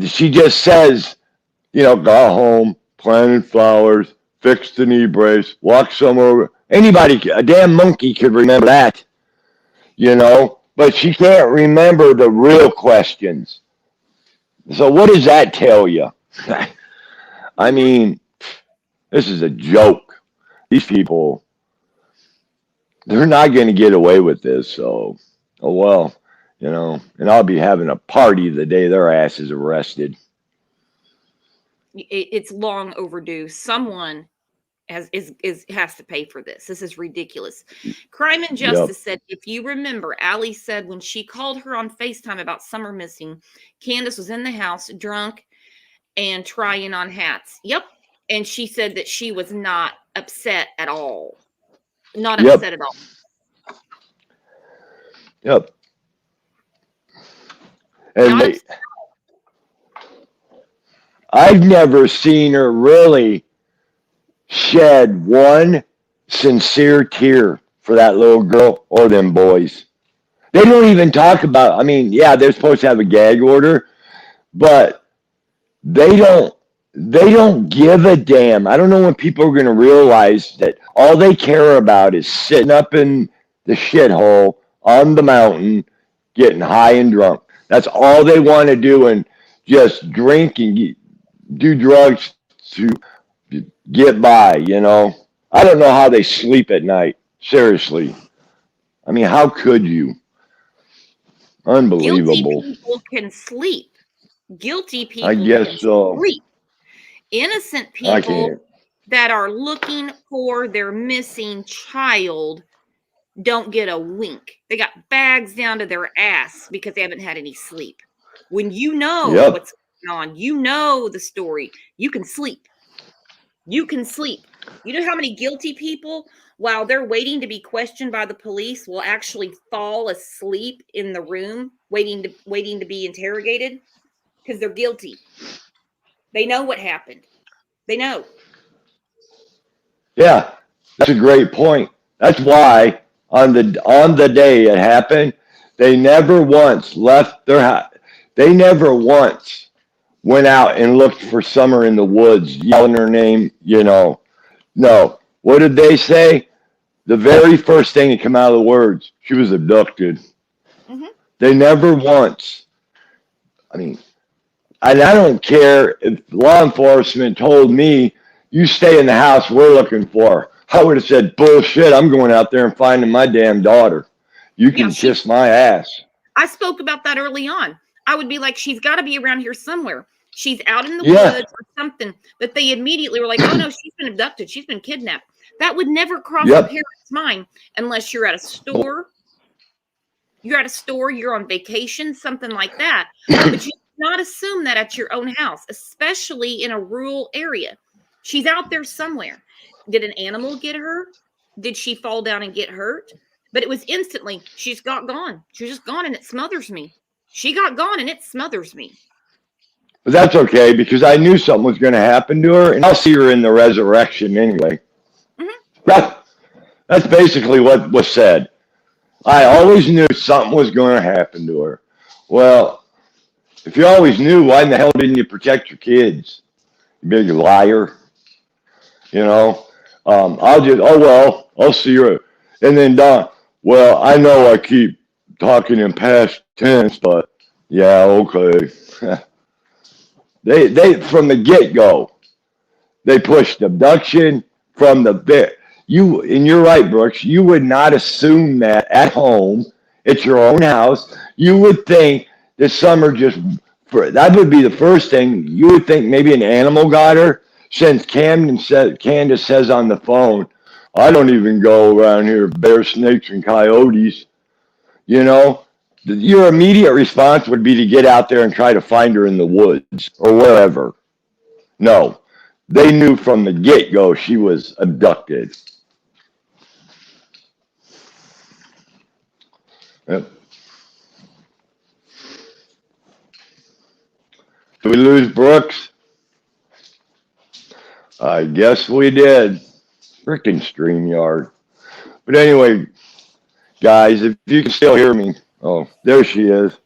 she just says, got home, planted flowers, fixed the knee brace, walked somewhere. Anybody, a damn monkey could remember that, but she can't remember the real questions. So what does that tell you? I mean, this is a joke. These people, they're not going to get away with this. So, oh well. you know, and I'll be having a party the day their ass is arrested. It's long overdue. Someone has to pay for this. This is ridiculous. Crime and Yep. Justice said, if you remember, Allie said when she called her on FaceTime about Summer missing, Candace was in the house drunk and trying on hats. Yep. And she said that she was not upset at all. Not Yep. upset at all. Yep. And Not they, upset. I've never seen her really shed one sincere tear for that little girl or them boys. They don't even talk about, I mean, yeah, they're supposed to have a gag order, but they don't give a damn. I don't know when people are going to realize that all they care about is sitting up in the shithole on the mountain, getting high and drunk. That's all they want to do, and just drink and do drugs to get by, you know. I don't know how they sleep at night. Seriously. I mean, how could you? Unbelievable. Guilty people can sleep. Guilty people I guess can so. sleep. Innocent I people can't. that are looking for their missing child don't get a wink. They got bags down to their ass because they haven't had any sleep. When you know Yep. what's going on, you know the story, you can sleep. You can sleep. You know how many guilty people, while they're waiting to be questioned by the police, will actually fall asleep in the room waiting to be interrogated because they're guilty. They know what happened. They know. Yeah, that's a great point. That's why on the day it happened, they never once left their house. They never once went out and looked for Summer in the woods, yelling her name, you know. No. What did they say? The very first thing that came out of the words, she was abducted. Mm-hmm. They never once. I mean, and I don't care if law enforcement told me, you stay in the house, we're looking for her. I would have said, bullshit, I'm going out there and finding my damn daughter. You can kiss my ass. I spoke about that early on. I would be like, she's got to be around here somewhere. She's out in the Yeah. woods or something. But they immediately were like, oh no, she's been abducted. She's been kidnapped. That would never cross Yep. a parent's mind unless you're at a store. You're at a store, you're on vacation, something like that. But you not assume that at your own house, especially in a rural area. She's out there somewhere. Did an animal get her? Did she fall down and get hurt? But it was instantly, she's got gone. She's just gone and it smothers me. She got gone and it smothers me. But that's okay because I knew something was going to happen to her, and I'll see her in the resurrection anyway. Mm-hmm. That's basically what was said. I always knew something was going to happen to her. Well, if you always knew, why in the hell didn't you protect your kids? You big liar. You know, I'll see her. And then Don, well, I know I keep talking in past tense, but yeah, okay. They from the get-go, they pushed abduction from the bit. And you're right, Brooks, you would not assume that at home. It's your own house. You would think that Summer that would be the first thing. You would think maybe an animal got her, since Candace says on the phone, I don't even go around here bears, snakes, and coyotes. You know, your immediate response would be to get out there and try to find her in the woods or wherever. No, they knew from the get-go she was abducted. Yep. Did we lose Brooks? I guess we did. Freaking StreamYard. But anyway, guys, if you can still hear me. Oh, there she is.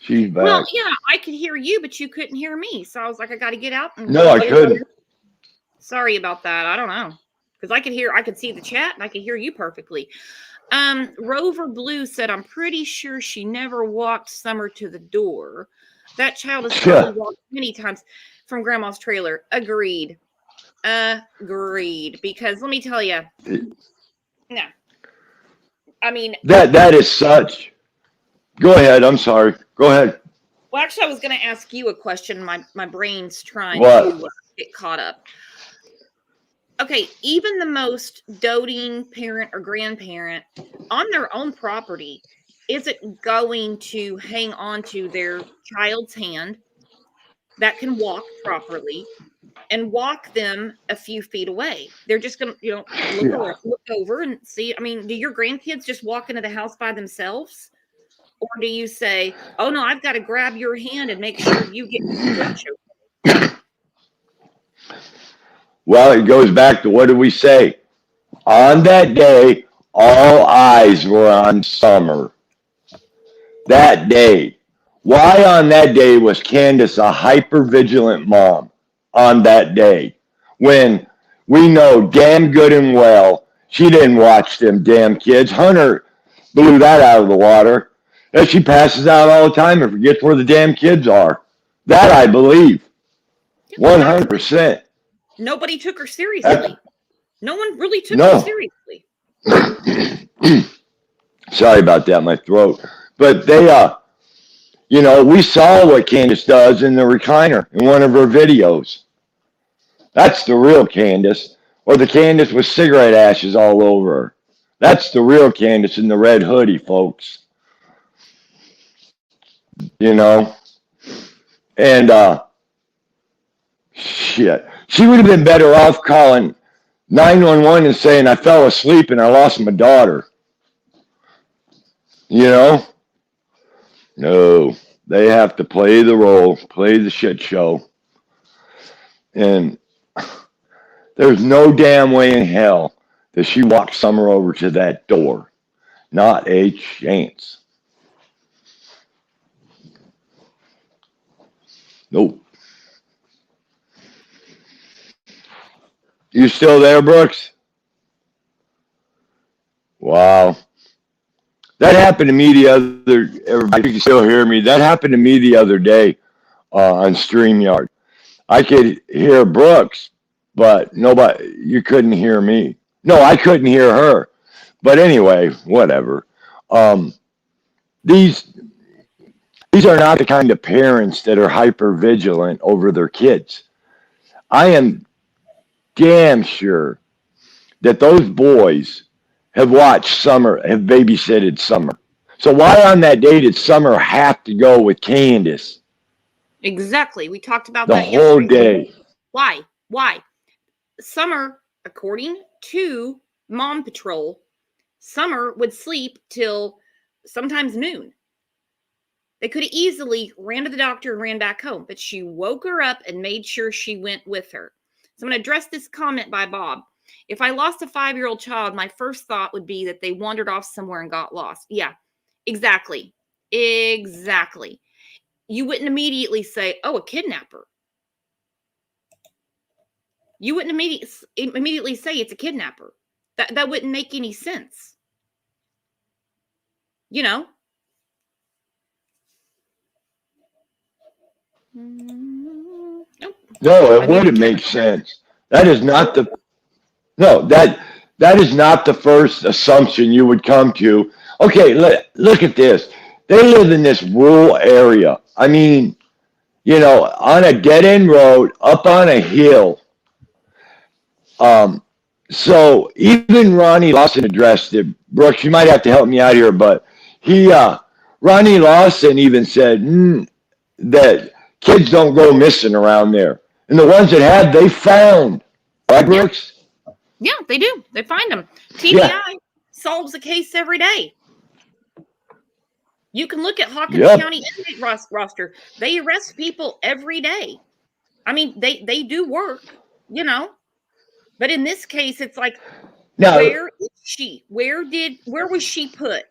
She's back. Well, yeah, I could hear you, but you couldn't hear me. So I was like, I got to get out. No, I couldn't. Sorry about that. I don't know. Because I could see the chat and I could hear you perfectly. Rover Blue said, I'm pretty sure she never walked Summer to the door. That child has probably walked many times from Grandma's trailer. Agreed. Because let me tell you, no. I mean, that is such Go ahead. I'm sorry. Go ahead. Well, actually, I was going to ask you a question. My brain's trying What? to get caught up. Okay, even the most doting parent or grandparent on their own property isn't going to hang on to their child's hand that can walk properly and walk them a few feet away. They're just going to, look over and see. I mean, do your grandkids just walk into the house by themselves? Or do you say, oh, no, I've got to grab your hand and make sure you get your show? Well, it goes back to what did we say? On that day, all eyes were on Summer. That day. Why on that day was Candace a hyper-vigilant mom on that day? When we know damn good and well she didn't watch them damn kids. Hunter blew that out of the water. And she passes out all the time and forgets where the damn kids are. That I believe. 100%. Nobody took her seriously. No one really took her seriously. Sorry about that, my throat. But they, we saw what Candace does in the recliner in one of her videos. That's the real Candace. Or the Candace with cigarette ashes all over her. That's the real Candace in the red hoodie, folks. And, shit. She would have been better off calling 911 and saying, I fell asleep and I lost my daughter. No, they have to play the role, play the shit show. And there's no damn way in hell that she walked Summer over to that door. Not a chance. Nope. You still there, Brooks? Wow. That happened to me everybody can still hear me. That happened to me the other day on StreamYard. I could hear Brooks, but you couldn't hear me. No, I couldn't hear her. But anyway, whatever. These are not the kind of parents that are hyper vigilant over their kids. I am damn sure that those boys have watched Summer, have babysitted Summer. So why on that day did Summer have to go with Candace? Exactly. We talked about that the whole day. Why? Summer, according to Mom Patrol, Summer would sleep till sometimes noon. They could have easily ran to the doctor and ran back home, but she woke her up and made sure she went with her. So I'm going to address this comment by Bob. If I lost a 5-year-old child, my first thought would be that they wandered off somewhere and got lost. Yeah, exactly. Exactly. You wouldn't immediately say, oh, a kidnapper. You wouldn't immediately say it's a kidnapper. That wouldn't make any sense. Nope. No, it wouldn't make sense. That is not the first assumption you would come to. Okay, look at this. They live in this rural area. I mean, on a dead-end road, up on a hill. So even Ronnie Lawson addressed it. Brooks, you might have to help me out here, but Ronnie Lawson even said that kids don't go missing around there. And the ones that have, they found. Right, Brooks? Yeah, they do. They find them. TBI solves a case every day. You can look at Hawkins County inmate roster. They arrest people every day. I mean, they do work, But in this case, it's like, where is she? Where was she put?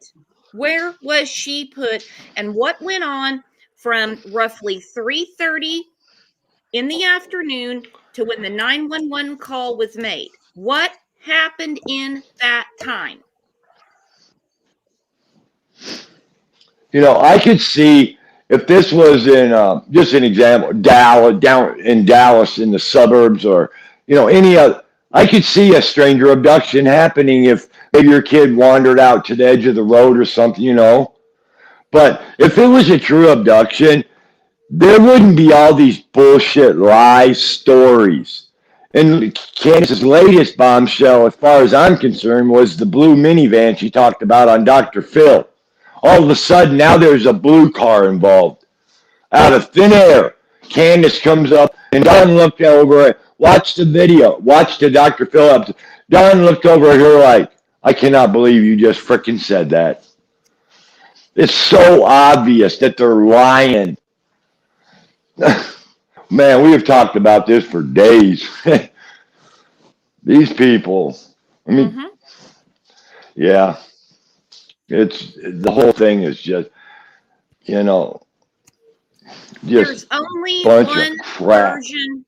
Where was she put? And what went on from roughly 3:30 in the afternoon to when the 911 call was made? What happened in that time? I could see if this was in just an example, Dallas, down in Dallas in the suburbs, or any other. I could see a stranger abduction happening if maybe your kid wandered out to the edge of the road or something, But if it was a true abduction, there wouldn't be all these bullshit lie stories. And Candace's latest bombshell, as far as I'm concerned, was the blue minivan she talked about on Dr. Phil. All of a sudden, now there's a blue car involved. Out of thin air, Candace comes up, and Don looked over it, watched the video, watched the Dr. Phil up. Don looked over at her like, I cannot believe you just frickin' said that. It's so obvious that they're lying. Man, we have talked about this for days. These people, I mean, yeah, the whole thing is just, just There's only bunch one of crap. version.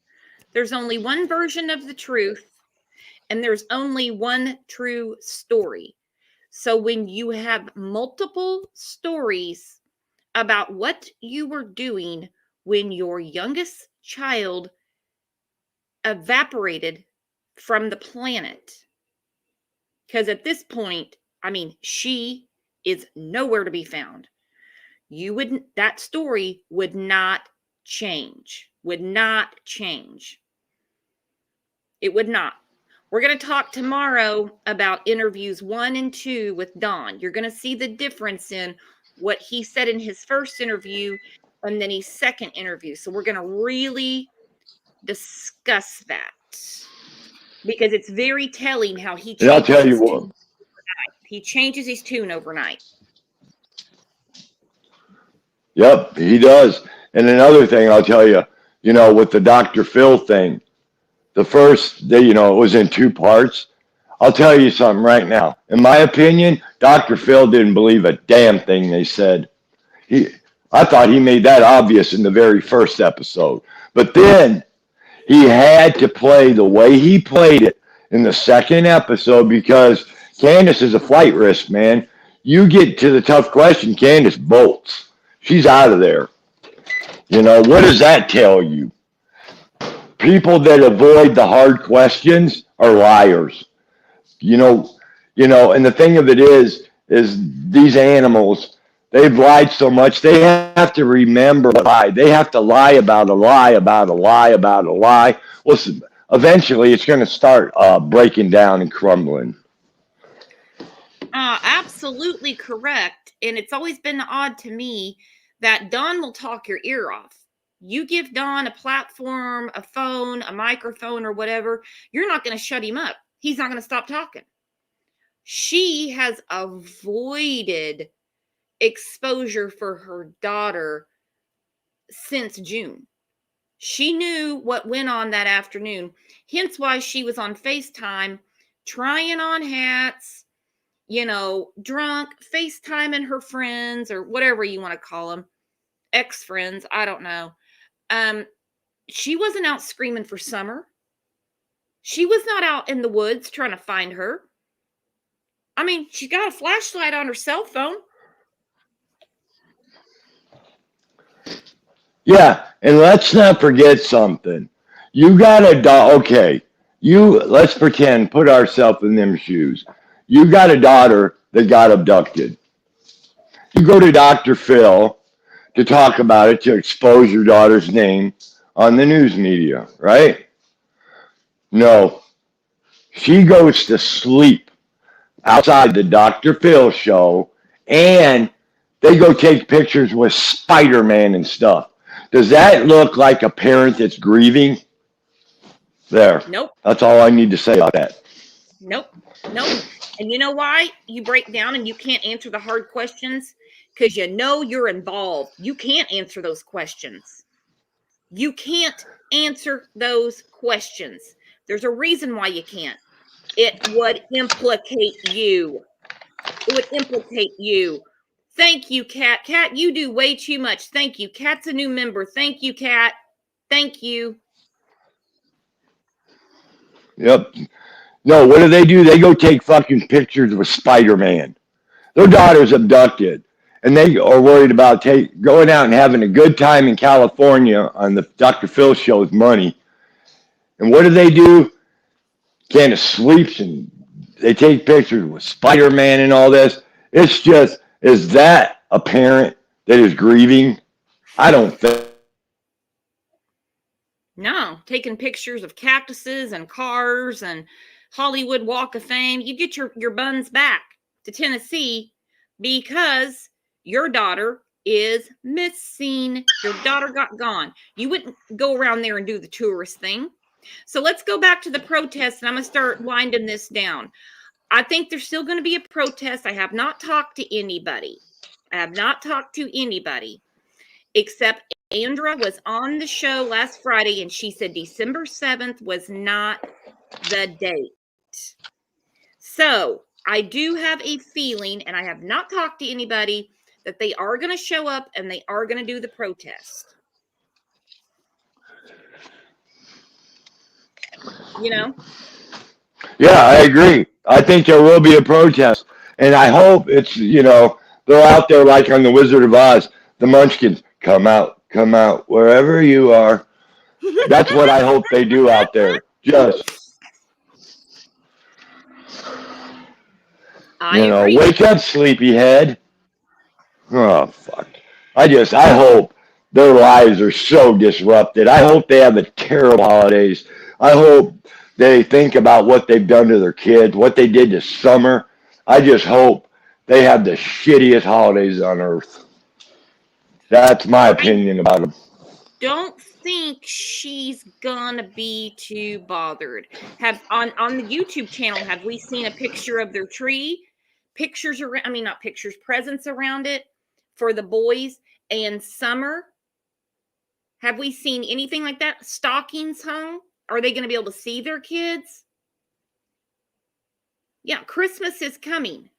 There's only one version of the truth, and there's only one true story. So when you have multiple stories about what you were doing when your youngest child evaporated from the planet, because at this point, I mean, she is nowhere to be found. That story would not change. It would not. We're going to talk tomorrow about interviews 1 and 2 with Don. You're going to see the difference in what he said in his first interview and then his second interview. So we're going to really discuss that because it's very telling how he changes. And I'll tell you what. He changes his tune overnight. Yep, he does. And another thing I'll tell you, with the Dr. Phil thing, the first, it was in 2 parts. I'll tell you something right now. In my opinion, Dr. Phil didn't believe a damn thing they said. I thought he made that obvious in the very first episode. But then he had to play the way he played it in the second episode because Candace is a flight risk, man. You get to the tough question, Candace bolts. She's out of there. What does that tell you? People that avoid the hard questions are liars. And the thing of it is these animals, they've lied so much, they have to remember a lie. They have to lie about a lie, about a lie, about a lie. Well, eventually it's going to start breaking down and crumbling. Absolutely correct. And it's always been odd to me that Don will talk your ear off. You give Don a platform, a phone, a microphone, or whatever, you're not going to shut him up. He's not going to stop talking. She has avoided exposure for her daughter since June. She knew what went on that afternoon, hence why she was on FaceTime trying on hats, drunk, FaceTiming her friends or whatever you want to call them, ex-friends, I don't know. She wasn't out screaming for Summer. She was not out in the woods trying to find her. I mean, she's got a flashlight on her cell phone. Yeah, and let's not forget something. You got a dog. Okay, let's pretend, put ourselves in them shoes. You got a daughter that got abducted. You go to Dr. Phil to talk about it, to expose your daughter's name on the news media, right? No. She goes to sleep outside the Dr. Phil show, and they go take pictures with Spider-Man and stuff. Does that look like a parent that's grieving? There. Nope. That's all I need to say about that. Nope. And you know why you break down and you can't answer the hard questions? Because you're involved. You can't answer those questions. You can't answer those questions. There's a reason why you can't. It would implicate you. Thank you, Kat. Kat, you do way too much. Thank you. Kat's a new member. Thank you, Kat. Thank you. Yep. No, what do? They go take fucking pictures with Spider-Man. Their daughter's abducted. And they are worried about going out and having a good time in California on the Dr. Phil show's money. And what do? Candace sleeps and they take pictures with Spider-Man and all this. It's just, is that a parent that is grieving? I don't think. No, taking pictures of cactuses and cars and Hollywood Walk of Fame. You get your buns back to Tennessee because your daughter is missing. Your daughter got gone. You wouldn't go around there and do the tourist thing. So let's go back to the protest, and I'm going to start winding this down. I think there's still going to be a protest. I have not talked to anybody. Except Andra was on the show last Friday, and she said December 7th was not the date. So I do have a feeling, and I have not talked to anybody, that they are going to show up and they are going to do the protest. You know? Yeah, I agree. I think there will be a protest. And I hope it's, they're out there like on the Wizard of Oz, the Munchkins, come out, wherever you are. That's what I hope they do out there. Just, agree. Wake up, sleepyhead. Oh, fuck. I hope their lives are so disrupted. I hope they have a terrible holidays. I hope they think about what they've done to their kids, what they did this summer. I just hope they have the shittiest holidays on earth. That's my opinion about them. Don't think she's gonna be too bothered. Have on the YouTube channel, have we seen a picture of their tree? Pictures around, I mean, not pictures, presents around it for the boys and Summer. Have we seen anything like that? Stockings hung? Are they going to be able to see their kids? Yeah, Christmas is coming.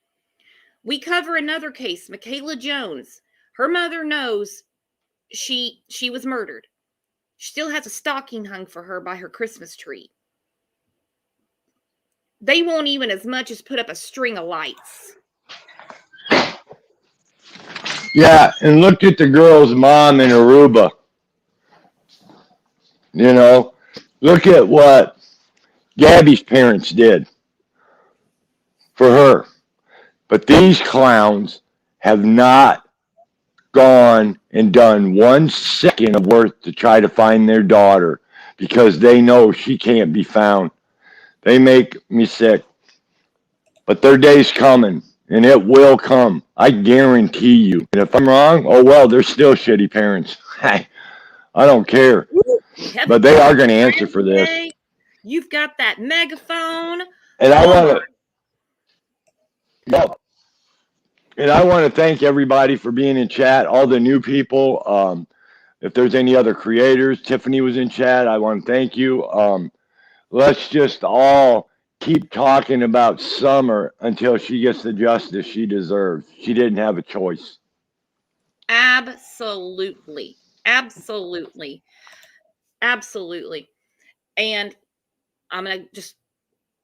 We cover another case, Michaela Jones. Her mother knows she was murdered. She still has a stocking hung for her by her Christmas tree. They won't even as much as put up a string of lights. Yeah, and look at the girl's mom in Aruba. Look at what Gabby's parents did for her. But these clowns have not gone and done 1 second of work to try to find their daughter because they know she can't be found. They make me sick. But their day's coming, and it will come. I guarantee you. And if I'm wrong, oh well, they're still shitty parents. I don't care. But they are going to answer for this. You've got that megaphone. And I want to... And I want to thank everybody for being in chat, all the new people. If there's any other creators, Tiffany was in chat. I want to thank you. Let's just all keep talking about Summer until she gets the justice she deserves. She didn't have a choice. Absolutely. And I'm going to just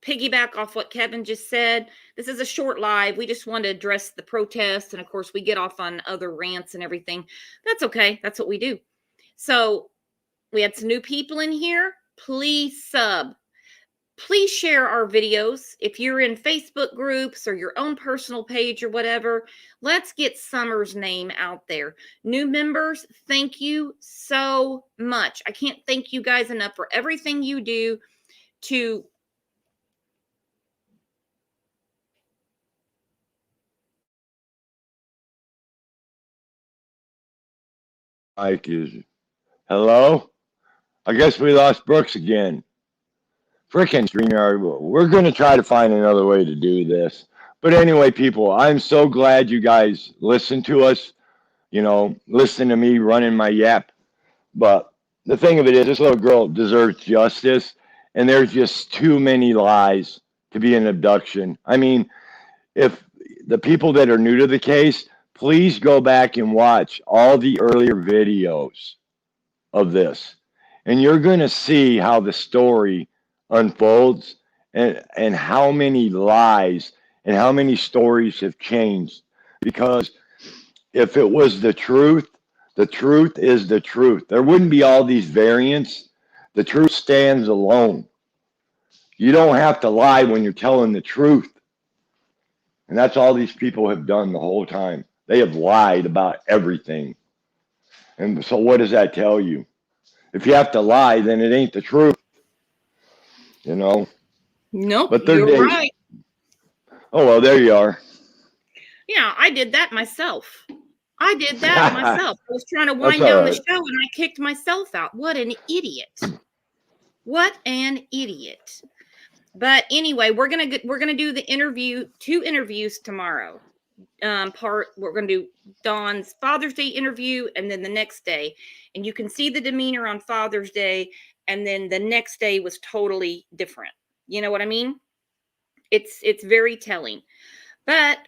piggyback off what Kevin just said. This is a short live. We just want to address the protest. And of course, we get off on other rants and everything. That's okay. That's what we do. So we had some new people in here. Please sub. Please share our videos. If you're in Facebook groups or your own personal page or whatever, let's get Summer's name out there. New members, thank you so much. I can't thank you guys enough for everything you do to Mike is... Hello? I guess we lost Brooks again. Frickin' StreamYard. We're going to try to find another way to do this. But anyway, people, I'm so glad you guys listen to us. Listen to me running my yap. But the thing of it is, this little girl deserves justice. And there's just too many lies to be an abduction. I mean, if the people that are new to the case, please go back and watch all the earlier videos of this. And you're going to see how the story unfolds and how many lies and how many stories have changed. Because if it was the truth is the truth. There wouldn't be all these variants. The truth stands alone. You don't have to lie when you're telling the truth. And that's all these people have done the whole time. They have lied about everything. And so what does that tell you? If you have to lie, then it ain't the truth, you know? Nope, But they're you're right. Oh, well, there you are. Yeah, I did that myself. I was trying to wind all down the right. show and I kicked myself out. What an idiot. What an idiot. But anyway, we're gonna do the 2 interviews tomorrow. We're gonna do Dawn's Father's Day interview and then the next day. And you can see the demeanor on Father's Day, and then the next day was totally different. You know what I mean? It's very telling. But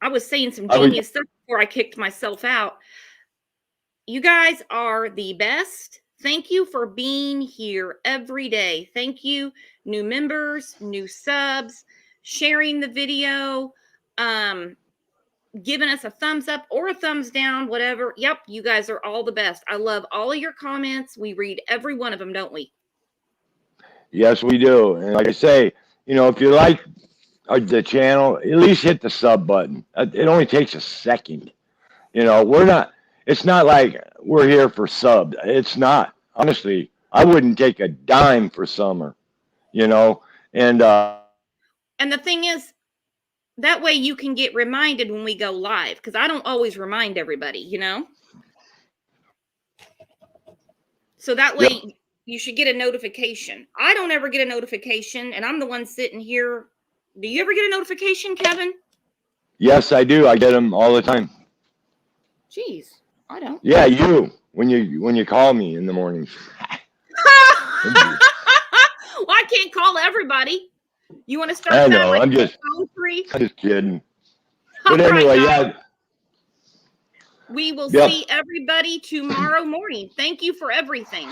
I was saying some genius stuff before I kicked myself out. You guys are the best. Thank you for being here every day. Thank you, new members, new subs, sharing the video, giving us a thumbs up or a thumbs down, whatever. Yep, you guys are all the best. I love all of your comments. We read every one of them, don't we? Yes, we do. And like I say, if you like the channel, at least hit the sub button. It only takes a second. It's not like we're here for sub. It's not. Honestly, I wouldn't take a dime for Summer, and the thing is, that way you can get reminded when we go live, because I don't always remind everybody, So that way you should get a notification. I don't ever get a notification, and I'm the one sitting here. Do you ever get a notification, Kevin? Yes, I do. I get them all the time. Jeez, I don't. Yeah, when you call me in the mornings. Well, I can't call everybody. You want to start? I know. I'm just kidding. But anyway, yeah. We will see everybody tomorrow morning. Thank you for everything.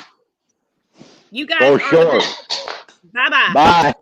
You guys are the best. Bye-bye. Bye.